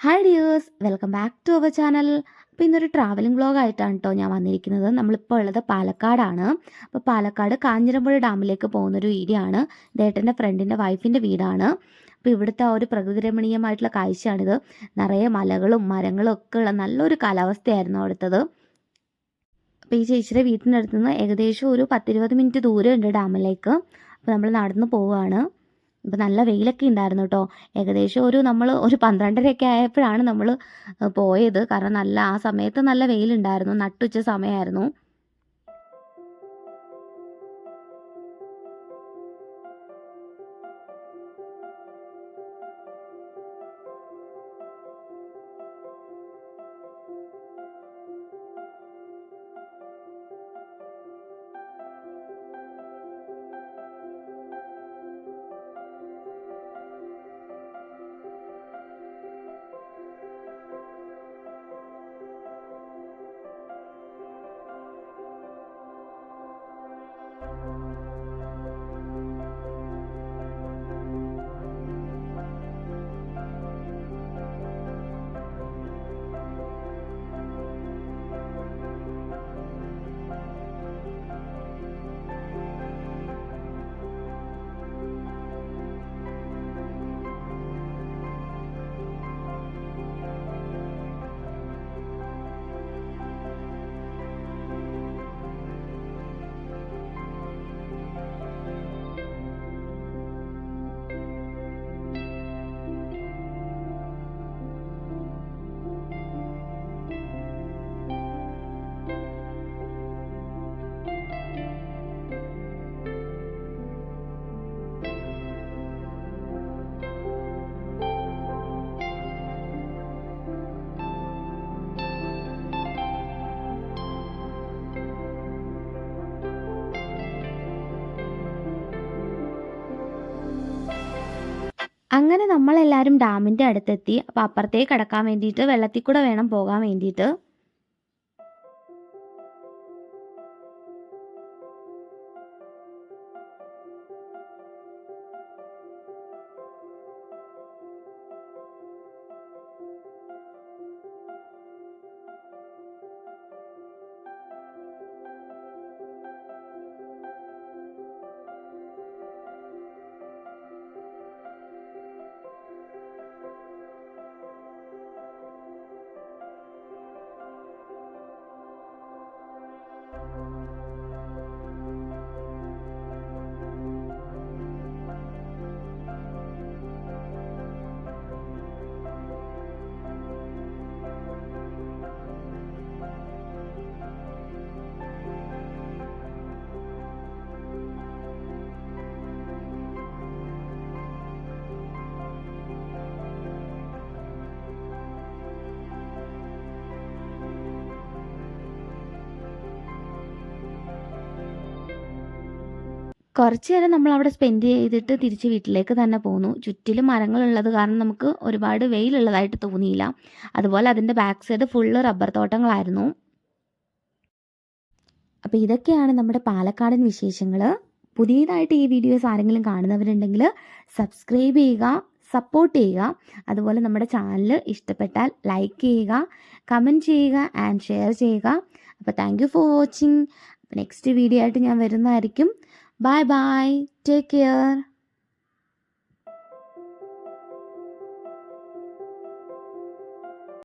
Hi dears, welcome back to our channel. അപ്പോൾ ഇന്നൊരു travelling വ്ളോഗായിട്ടാണ് കേട്ടോ ഞാൻ വന്നിരിക്കുന്നത്. നമ്മളിപ്പോൾ ഉള്ളത് പാലക്കാടാണ്. അപ്പോൾ പാലക്കാട് കാഞ്ഞിരമ്പുഴ ഡാമിലേക്ക് പോകുന്നൊരു വീഡിയോ ആണ്. ഇതേട്ടൻ്റെ ഫ്രണ്ടിൻ്റെ വൈഫിൻ്റെ വീടാണ്. അപ്പോൾ ഇവിടുത്തെ ആ ഒരു പ്രകൃതി രമണീയമായിട്ടുള്ള കാഴ്ചയാണിത്. നിറയെ മലകളും മരങ്ങളും ഒക്കെ ഉള്ള നല്ലൊരു കാലാവസ്ഥയായിരുന്നു അവിടുത്തത്. അപ്പോൾ ഈ ചേച്ചിയുടെ വീട്ടിൻ്റെ അടുത്ത് നിന്ന് ഏകദേശം ഒരു 10-20 മിനിറ്റ് ദൂരമുണ്ട് ഡാമിലേക്ക്. അപ്പോൾ നമ്മൾ നടന്ന് പോവുകയാണ്. അപ്പോൾ നല്ല വെയിലൊക്കെ ഉണ്ടായിരുന്നു കേട്ടോ. ഏകദേശം നമ്മൾ ഒരു 12:30 ആയപ്പോഴാണ് നമ്മൾ പോയത്. കാരണം ആ സമയത്ത് നല്ല വെയിലുണ്ടായിരുന്നു. നട്ടുച്ച സമയമായിരുന്നു. അങ്ങനെ നമ്മളെല്ലാവരും ഡാമിൻ്റെ അടുത്തെത്തി. അപ്പോൾ അപ്പുറത്തേക്ക് കടക്കാൻ വേണ്ടിയിട്ട് വെള്ളത്തിൽ കൂടെ വേണം പോകാൻ വേണ്ടിയിട്ട്. കുറച്ച് നേരം നമ്മളവിടെ സ്പെൻഡ് ചെയ്തിട്ട് തിരിച്ച് വീട്ടിലേക്ക് തന്നെ പോന്നു. ചുറ്റിലും മരങ്ങളുള്ളത് കാരണം നമുക്ക് ഒരുപാട് വെയിലുള്ളതായിട്ട് തോന്നിയില്ല. അതുപോലെ അതിൻ്റെ ബാക്ക് സൈഡ് ഫുള്ള് റബ്ബർ തോട്ടങ്ങളായിരുന്നു. അപ്പോൾ ഇതൊക്കെയാണ് നമ്മുടെ പാലക്കാടൻ വിശേഷങ്ങൾ. പുതിയതായിട്ട് ഈ വീഡിയോസ് ആരെങ്കിലും കാണുന്നവരുണ്ടെങ്കിൽ സബ്സ്ക്രൈബ് ചെയ്യുക, സപ്പോർട്ട് ചെയ്യുക. അതുപോലെ നമ്മുടെ ചാനൽ ഇഷ്ടപ്പെട്ടാൽ ലൈക്ക് ചെയ്യുക, കമൻറ്റ് ചെയ്യുക ആൻഡ് ഷെയർ ചെയ്യുക. അപ്പോൾ thank you for watching. Next video ആയിട്ട് ഞാൻ വരുന്നതായിരിക്കും. Bye bye. Take care.